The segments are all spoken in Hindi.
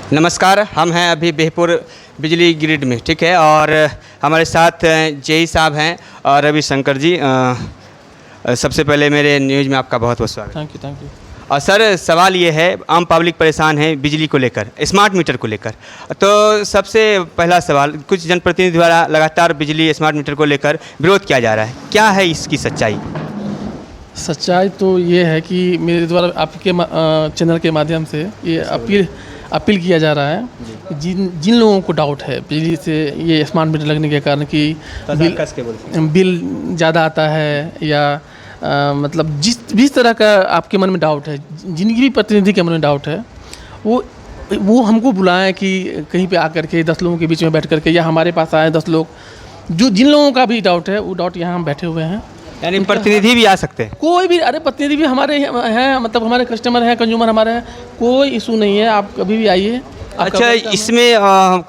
नमस्कार, हम हैं अभी बिहपुर बिजली ग्रिड में, ठीक है। और हमारे साथ जेई साहब हैं और रवि शंकर जी। सबसे पहले मेरे न्यूज़ में आपका बहुत बहुत स्वागत। Thank you. और सर, सवाल ये है, आम पब्लिक परेशान है बिजली को लेकर, स्मार्ट मीटर को लेकर। तो सबसे पहला सवाल, कुछ जनप्रतिनिधि द्वारा लगातार बिजली स्मार्ट मीटर को लेकर विरोध किया जा रहा है, क्या है इसकी सच्चाई? सच्चाई तो ये है कि मेरे द्वारा आपके चैनल के माध्यम से ये अपील किया जा रहा है, जिन लोगों को डाउट है बिजली से ये स्मार्ट मीटर लगने के कारण कि बिल ज़्यादा आता है या मतलब जिस तरह का आपके मन में डाउट है, जिनकी भी प्रतिनिधि के मन में डाउट है, वो हमको बुलाएं कि कहीं पे आकर के 10 लोगों के बीच में बैठ करके, या हमारे पास आए 10 लोग, जो जिन लोगों का भी डाउट है वो डाउट यहाँ हम बैठे हुए हैं। यानी प्रतिनिधि भी आ सकते हैं? कोई भी, अरे प्रतिनिधि भी हमारे हैं, मतलब हमारे कस्टमर हैं, कंज्यूमर हमारे हैं, कोई इशू नहीं है, आप कभी भी आइए। अच्छा, इसमें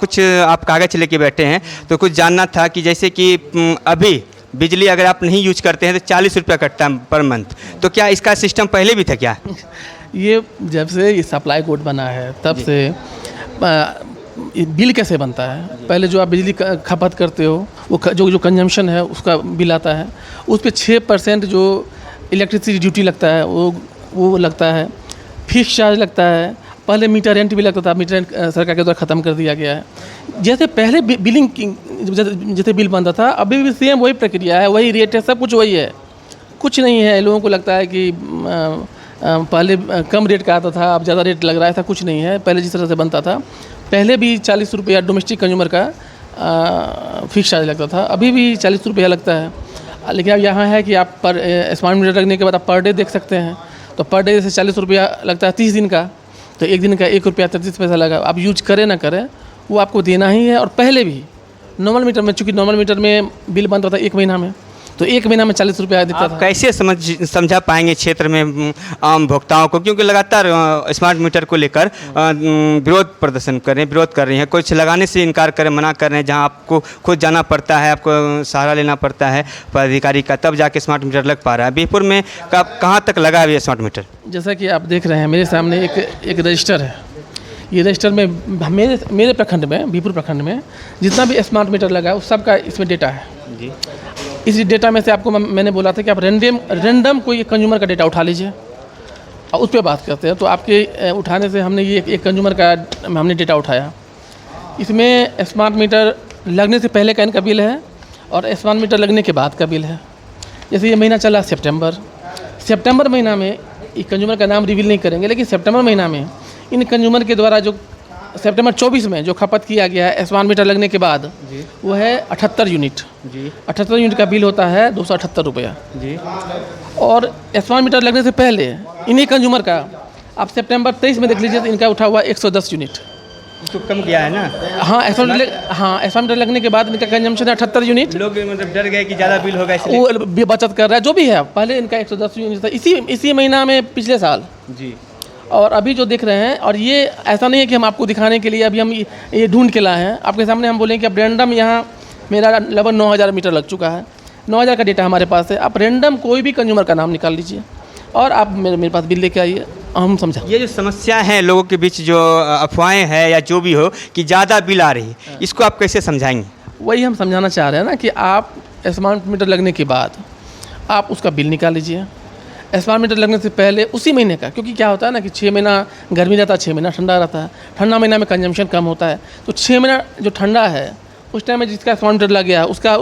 कुछ आप कागज़ लेके बैठे हैं, तो कुछ जानना था कि जैसे कि अभी बिजली अगर आप नहीं यूज करते हैं तो 40 रुपये कटता है पर मंथ, तो क्या इसका सिस्टम पहले भी था क्या? ये जब से ये सप्लाई कोड बना है तब से बिल कैसे बनता है, पहले जो आप बिजली खपत करते हो वो जो कंजम्पशन है उसका बिल आता है, उस पर 6% जो इलेक्ट्रिसिटी ड्यूटी लगता है वो लगता है, फिक्स चार्ज लगता है, पहले मीटर रेंट भी लगता था, मीटर रेंट सरकार के द्वारा ख़त्म कर दिया गया है। जैसे पहले बिलिंग जैसे बिल बनता था, अभी भी सेम वही प्रक्रिया है, वही रेट है, सब कुछ वही है, कुछ नहीं है। लोगों को लगता है कि पहले कम रेट का आता था, अब ज़्यादा रेट लग रहा है, ऐसा कुछ नहीं है। पहले जिस तरह से बनता था, पहले भी 40 रुपया डोमेस्टिक कंज्यूमर का फिक्स चार्ज लगता था, अभी भी 40 रुपया लगता है। लेकिन अब यहाँ है कि आप पर स्मार्ट मीटर लगने के बाद आप पर डे देख सकते हैं, तो पर डे से 40 रुपया लगता है 30 दिन का, तो एक दिन का 1 रुपया 33 पैसा लगा। आप यूज करें ना करें वो आपको देना ही है। और पहले भी नॉर्मल मीटर में, चूँकि नॉर्मल मीटर में बिल बनता था 1 महीना में, तो 1 महीना में 40 रुपया देता था। कैसे समझा पाएंगे क्षेत्र में आम भोक्ताओं को, क्योंकि लगातार स्मार्ट मीटर को लेकर विरोध कर रही हैं, कुछ लगाने से इनकार करें, मना कर रहे हैं, जहां आपको खुद जाना पड़ता है, आपको सहारा लेना पड़ता है पदाधिकारी का, तब जाके स्मार्ट मीटर लग पा रहा है। बिहपुर में कहाँ तक लगा है ये स्मार्ट मीटर? जैसा कि आप देख रहे हैं मेरे सामने एक रजिस्टर है, ये रजिस्टर में मेरे प्रखंड में, बिहपुर प्रखंड में जितना भी स्मार्ट मीटर लगा है उस सब का इसमें डेटा है जी। इस डेटा में से आपको मैंने बोला था कि आप रैंडम कोई कंज्यूमर का डेटा उठा लीजिए और उस पर बात करते हैं। तो आपके उठाने से हमने ये एक कंज्यूमर का हमने डेटा उठाया। इसमें स्मार्ट मीटर लगने से पहले का इनका बिल है और स्मार्ट मीटर लगने के बाद का बिल है। जैसे ये महीना चला सितंबर महीना में, ये कंज्यूमर का नाम रिवील नहीं करेंगे, लेकिन सितंबर महीना में इन कंज्यूमर के द्वारा जो सितंबर 24 में जो खपत किया गया है स्मार्ट मीटर लगने के बाद जी, वो है 78 यूनिट जी। 78 यूनिट का बिल होता है 278 रुपया जी। और स्मार्ट मीटर लगने से पहले इन्हीं कंज्यूमर का आप सितंबर 23 में देख लीजिए तो इनका उठा हुआ 110 यूनिट, तो कम किया है ना। हाँ, स्मार्ट मीटर लगने के बाद इनका कंजम्पशन है 78 यूनिट। लोग मतलब डर गए कि ज़्यादा बिल होगा, वो बचत कर रहा है, जो भी है। पहले इनका 110 यूनिट था इसी महीना में पिछले साल जी। और अभी जो देख रहे हैं, और ये ऐसा नहीं है कि हम आपको दिखाने के लिए अभी हम ये ढूंढ के लाए हैं, आपके सामने हम बोलें कि अब रैंडम यहाँ मेरा लगभग 9000 मीटर लग चुका है, 9000 का डेटा हमारे पास है। आप रैंडम कोई भी कंज्यूमर का नाम निकाल लीजिए और आप मेरे पास बिल लेके आइए, हम समझा। ये जो समस्या है लोगों के बीच, जो अफवाहें हैं या जो भी हो कि ज़्यादा बिल आ रही है, इसको आप कैसे समझाएंगे? वही हम समझाना चाह रहे हैं ना कि आप स्मार्ट मीटर लगने के बाद आप उसका बिल निकाल लीजिए, स्मार्ट मीटर लगने से पहले उसी महीने का। क्योंकि क्या होता है ना कि 6 महीना गर्मी रहता है, 6 महीना ठंडा रहता है, ठंडा महीना में कंजम्पशन कम होता है, तो 6 महीना जो ठंडा है उस टाइम में जिसका स्मार्ट मीटर लग गया है उसका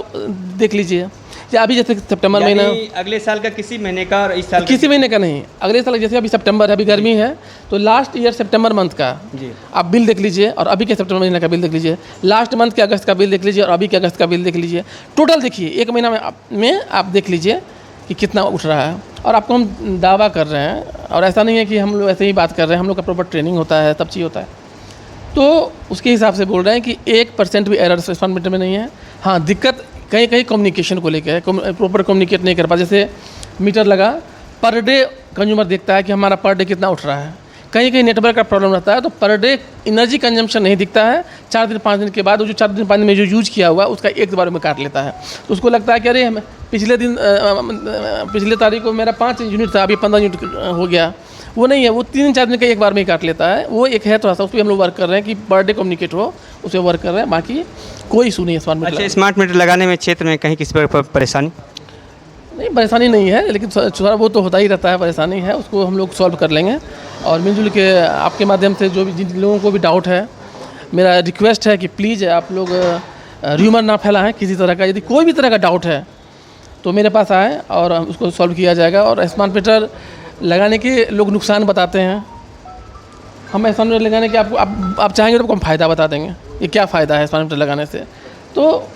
देख लीजिए। या अभी जैसे सितंबर महीना, अगले साल का किसी महीने का और इस साल किसी महीने का नहीं, अगले साल जैसे अभी सितंबर है, अभी गर्मी है, तो लास्ट ईयर सितंबर मंथ का जी आप बिल देख लीजिए और अभी के सितंबर महीने का बिल देख लीजिए, लास्ट मंथ के अगस्त का बिल देख लीजिए और अभी के अगस्त का बिल देख लीजिए। टोटल देखिए 1 महीना में आप देख लीजिए कि कितना उठ रहा है। और आपको हम दावा कर रहे हैं, और ऐसा नहीं है कि हम लोग ऐसे ही बात कर रहे हैं, हम लोग का प्रॉपर ट्रेनिंग होता है, तब चीज़ होता है, तो उसके हिसाब से बोल रहे हैं कि 1% भी एरर स्मार्ट मीटर में नहीं है। हाँ, दिक्कत कहीं कम्युनिकेशन को लेकर है, प्रॉपर कम्युनिकेट नहीं कर पा। जैसे मीटर लगा, पर डे कंज्यूमर देखता है कि हमारा पर डे कितना उठ रहा है, कहीं कहीं नेटवर्क का प्रॉब्लम रहता है, तो पर डे एनर्जी कंजम्पशन नहीं दिखता है। 4 दिन 5 दिन के बाद वो जो 4 दिन 5 दिन में जो यूज किया हुआ उसका एक बार में काट लेता है। तो उसको लगता है कि अरे पिछले तारीख को मेरा 5 यूनिट था, अभी 15 यूनिट हो गया। वो नहीं है, वो 3-4 दिन का एक बार में ही काट लेता है। वो एक है थोड़ा सा, उस पर हम लोग वर्क कर रहे हैं कि पर डे कम्युनिकेट हो, उस पर वर्क कर रहे हैं। बाकी कोई इशू नहीं है स्मार्ट मीटर। अच्छा, स्मार्ट मीटर लगाने में क्षेत्र में कहीं किसी पर परेशानी? नहीं, परेशानी नहीं है, लेकिन थोड़ा वो तो होता ही रहता है, परेशानी है, उसको हम लोग सॉल्व कर लेंगे। और मिलजुल के आपके माध्यम से जो भी जिन लोगों को भी डाउट है, मेरा रिक्वेस्ट है कि प्लीज़ आप लोग र्यूमर ना फैलाएं किसी तरह का। यदि कोई भी तरह का डाउट है तो मेरे पास आएँ और उसको सॉल्व किया जाएगा। और स्मार्ट मीटर लगाने के लोग नुकसान बताते हैं, हम स्मार्ट मीटर लगाने के आपको आप चाहेंगे तो आपको हम फ़ायदा बता देंगे, ये क्या फ़ायदा है स्मार्ट मीटर लगाने से। तो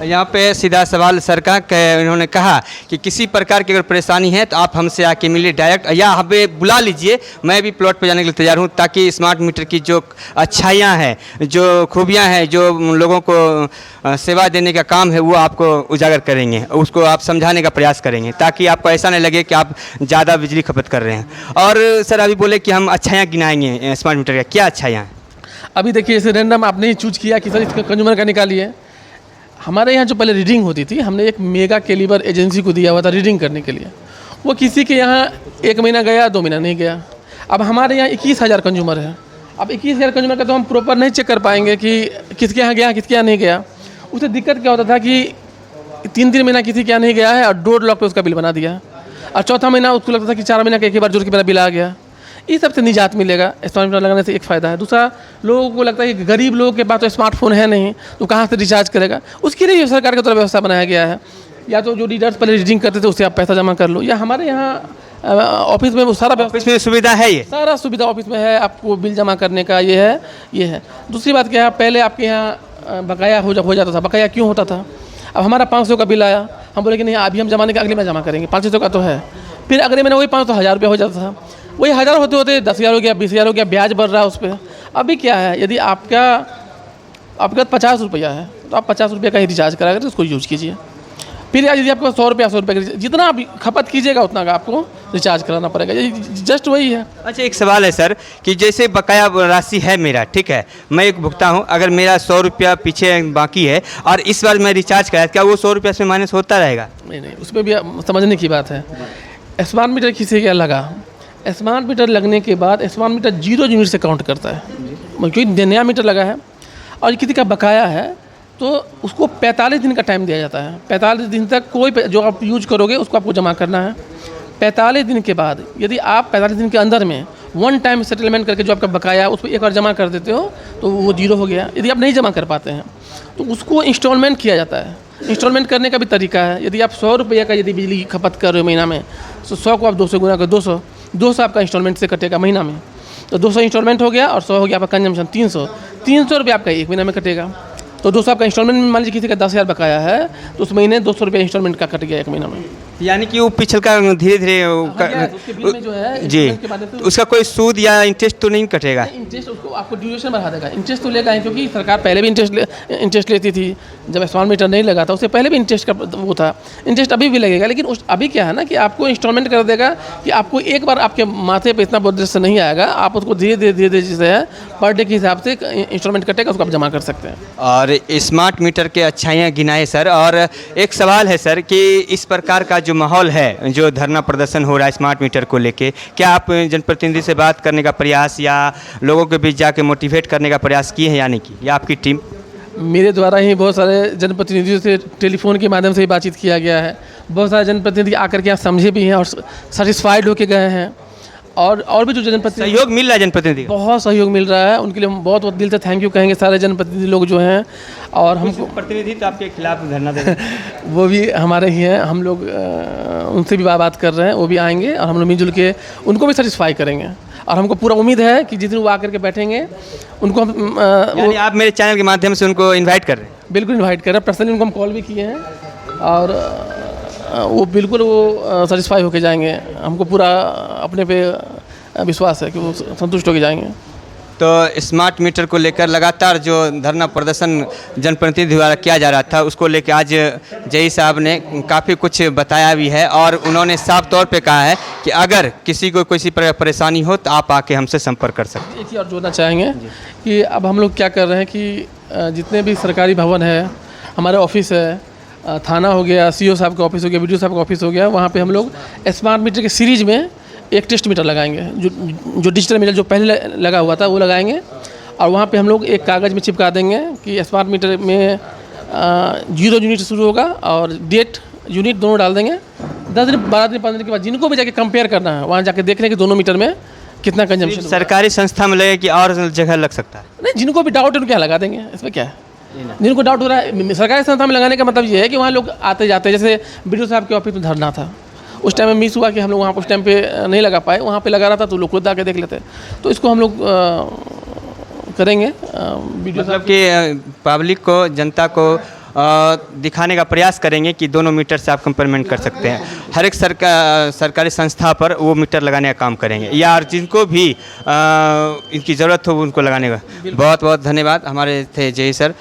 यहाँ पे सीधा सवाल सर का इन्होंने कहा कि किसी प्रकार की अगर परेशानी है तो आप हमसे आके मिलिए डायरेक्ट, या हमें बुला लीजिए, मैं भी प्लॉट पे जाने के लिए तैयार हूँ, ताकि स्मार्ट मीटर की जो अच्छाइयाँ हैं, जो खूबियाँ हैं, जो लोगों को सेवा देने का काम है, वो आपको उजागर करेंगे, उसको आप समझाने का प्रयास करेंगे, ताकि आपको ऐसा नहीं लगे कि आप ज़्यादा बिजली खपत कर रहे हैं। और सर अभी बोले कि हम अच्छाइयाँ गिनाएंगे स्मार्ट मीटर का, क्या अच्छाइयाँ हैं? अभी देखिए, इसे रैंडम आपने ही चूज किया कि सर इसका कंज्यूमर का निकालिए। हमारे यहाँ जो पहले रीडिंग होती थी, हमने एक मेगा कैलिबर एजेंसी को दिया हुआ था रीडिंग करने के लिए। वो किसी के यहाँ 1 महीना गया, 2 महीना नहीं गया। अब हमारे यहाँ 21,000 कंज्यूमर है। अब 21,000 कंज्यूमर का तो हम प्रॉपर नहीं चेक कर पाएंगे कि किसके यहाँ गया, किसके यहाँ नहीं गया। उससे दिक्कत क्या होता था कि 3-3 महीना किसी के यहाँ नहीं गया है और 1.5 लाख पे उसका बिल बना दिया, और चौथा महीना उसको लगता था कि 4 महीना का एक ही बार जोड़ के मेरा बिल आ गया। इस सब से निजात मिलेगा स्मार्ट मीटर लगाने से। एक फ़ायदा है। दूसरा, लोगों को लगता है कि गरीब लोगों के पास तो स्मार्टफोन है नहीं, तो कहाँ से रिचार्ज करेगा। उसके लिए सरकार की तरफ व्यवस्था बनाया गया है। या तो जो रीडर्स पहले रीडिंग करते थे उससे आप पैसा जमा कर लो, या हमारे यहाँ ऑफिस में वो सारा ऑफिस में सुविधा है, ये सारा सुविधा ऑफिस में है। आपको बिल जमा करने का ये है। दूसरी बात क्या है, पहले आपके यहाँ बकाया हो जाता था। बकाया क्यों होता था? अब हमारा 500 का बिल आया, हम बोले कि नहीं अभी हम जमाने का अगले महीने जमा करेंगे, 500 का तो है। फिर अगले महीने वही 500 1000 रुपया हो जाता था। वही 1000 होते होते 10,000 हो गया, 20,000 हो गया, ब्याज बढ़ रहा है उस पर। अभी क्या है, यदि आपका 50 रुपया है तो आप 50 रुपये का ही रिचार्ज करा कर उसको यूज़ कीजिए। फिर यदि आपको 100 रुपये का जितना आप खपत कीजिएगा उतना का आपको रिचार्ज कराना पड़ेगा। ये जस्ट वही है। अच्छा, एक सवाल है सर कि जैसे बकाया राशि है मेरा, ठीक है, मैं एक भुगता हूँ, अगर मेरा 100 रुपया पीछे बाकी है और इस बार मैं रिचार्ज कराया, क्या वो 100 रुपया इसमें माइनस होता रहेगा? नहीं, उसमें भी समझने की बात है। स्मार्ट मीटर किसी क्या लगा, स्मार्ट मीटर लगने के बाद स्मार्ट मीटर 0 यूनिट से काउंट करता है। क्योंकि नया मीटर लगा है और किसी का बकाया है तो उसको 45 दिन का टाइम दिया जाता है। 45 दिन तक कोई जो आप यूज करोगे उसको आपको जमा करना है। 45 दिन के बाद यदि आप 45 दिन के अंदर में वन टाइम सेटलमेंट करके जो आपका बकाया उस पर एक बार जमा कर देते हो तो वो 0 हो गया। यदि आप नहीं जमा कर पाते हैं तो उसको इंस्टॉलमेंट किया जाता है। इंस्टॉलमेंट करने का भी तरीका है। यदि आप 100 रुपये का यदि बिजली खपत कर रहे हो महीना में, तो 100 को आप 200 गुना कर 200 आपका इंस्टॉलमेंट से कटेगा महीना में। तो 200 इंस्टॉलमेंट हो गया और 100 हो गया आपका कंजम्पशन 300 रुपये आपका एक महीना में कटेगा। तो 200 आपका इंस्टॉलमेंट में, मान लीजिए किसी का 10,000 बकाया है तो उस महीने 200 रुपये इंस्टॉलमेंट का कट गया एक महीना में। यानी कि वो पिछल का धीरे धीरे उसके बिल में जो है जी, के बाद से उसका कोई सूद या इंटरेस्ट तो नहीं कटेगा? इंटरेस्ट उसको आपको ड्यूरेशन बढ़ा देगा। इंटरेस्ट तो लेगा ही, क्योंकि सरकार पहले भी इंटरेस्ट लेती थी। जब स्मार्ट मीटर नहीं लगा था उससे पहले भी इंटरेस्ट का वो था। इंटरेस्ट अभी भी लगेगा, लेकिन अभी क्या है ना कि आपको इंस्टॉलमेंट कर देगा कि आपको एक बार आपके माथे पे इतना बोझ से नहीं आएगा। आप उसको धीरे धीरे जैसे है पर डे के हिसाब से इंस्टॉलमेंट कटेगा, उसको आप जमा कर सकते हैं। और स्मार्ट मीटर के अच्छाइयाँ गिनाए सर। और एक सवाल है सर कि इस प्रकार का जो माहौल है, जो धरना प्रदर्शन हो रहा है स्मार्ट मीटर को लेके, क्या आप जनप्रतिनिधि से बात करने का प्रयास या लोगों के बीच जाके मोटिवेट करने का प्रयास किए हैं या नहीं की, या आपकी टीम? मेरे द्वारा ही बहुत सारे जनप्रतिनिधियों से टेलीफोन के माध्यम से ही बातचीत किया गया है। बहुत सारे जनप्रतिनिधि आकर के यहाँ समझे भी हैं और सेटिस्फाइड होके गए हैं। और भी जो जनप्रतिनिधि सहयोग मिल रहा है, जनप्रतिनिधि बहुत सहयोग मिल रहा है, उनके लिए हम बहुत बहुत दिल से थैंक यू कहेंगे सारे जनप्रतिनिधि लोग जो हैं। और हमको प्रतिनिधि तो आपके खिलाफ धरना दे वो भी हमारे ही हैं। हम लोग उनसे भी बात कर रहे हैं, वो भी आएंगे और हम लोग मिलजुल के उनको भी सेटिस्फाई करेंगे। और हमको पूरा उम्मीद है कि जिस दिन वो आकर के बैठेंगे उनको हम यानी आप मेरे चैनल के माध्यम से उनको इन्वाइट कर रहे हैं? बिल्कुल इन्वाइट कर रहे हैं। पर्सनली उनको हम कॉल भी किए हैं और वो बिल्कुल वो सेटिस्फाई होके जाएंगे। हमको पूरा अपने पे विश्वास है कि वो संतुष्ट होके जाएंगे। तो स्मार्ट मीटर को लेकर लगातार जो धरना प्रदर्शन जनप्रतिनिधि द्वारा किया जा रहा था उसको लेकर आज जेई साहब ने काफ़ी कुछ बताया भी है और उन्होंने साफ तौर पे कहा है कि अगर किसी को किसी परेशानी हो तो आप आके हमसे संपर्क कर सकते हैं। एक चीज़ और जोड़ना चाहेंगे कि अब हम लोग क्या कर रहे हैं कि जितने भी सरकारी भवन है, हमारे ऑफिस है, थाना हो गया, सीओ साहब का ऑफिस हो गया, वीडियो साहब का ऑफिस हो गया, वहाँ पे हम लोग स्मार्ट मीटर के सीरीज में एक टेस्ट मीटर लगाएंगे। जो डिजिटल मीटर जो पहले लगा हुआ था वो लगाएंगे और वहाँ पे हम लोग एक कागज़ में चिपका देंगे कि स्मार्ट मीटर में 0 यूनिट शुरू होगा और डेट यूनिट दोनों डाल देंगे। 10 दिन 12 दिन 15 दिन के बाद जिनको भी जाके कंपेयर करना है वहाँ जाके देख लें कि दोनों मीटर में कितना कंजम्पशन। सरकारी संस्था में लगे कि और जगह लग सकता है? नहीं, जिनको भी डाउट है उनको क्या लगा देंगे, इसमें क्या है। जिनको डाउट हो रहा है, सरकारी संस्था में लगाने का मतलब ये है कि वहाँ लोग आते जाते हैं। जैसे वीडियो साहब के ऑफिस में धरना था, उस टाइम में मिस हुआ कि हम लोग वहाँ उस टाइम पे नहीं लगा पाए, वहाँ पे लगा रहा था तो लोग खुद आके देख लेते। तो इसको हम लोग करेंगे वीडियो मतलब कि पब्लिक को, जनता को दिखाने का प्रयास करेंगे कि दोनों मीटर से आप कंपेयरमेंट कर सकते हैं। हर एक सरकारी संस्था पर वो मीटर लगाने का काम करेंगे या जिनको भी इनकी ज़रूरत हो उनको लगाने का। बहुत बहुत धन्यवाद। हमारे थे जेई सर।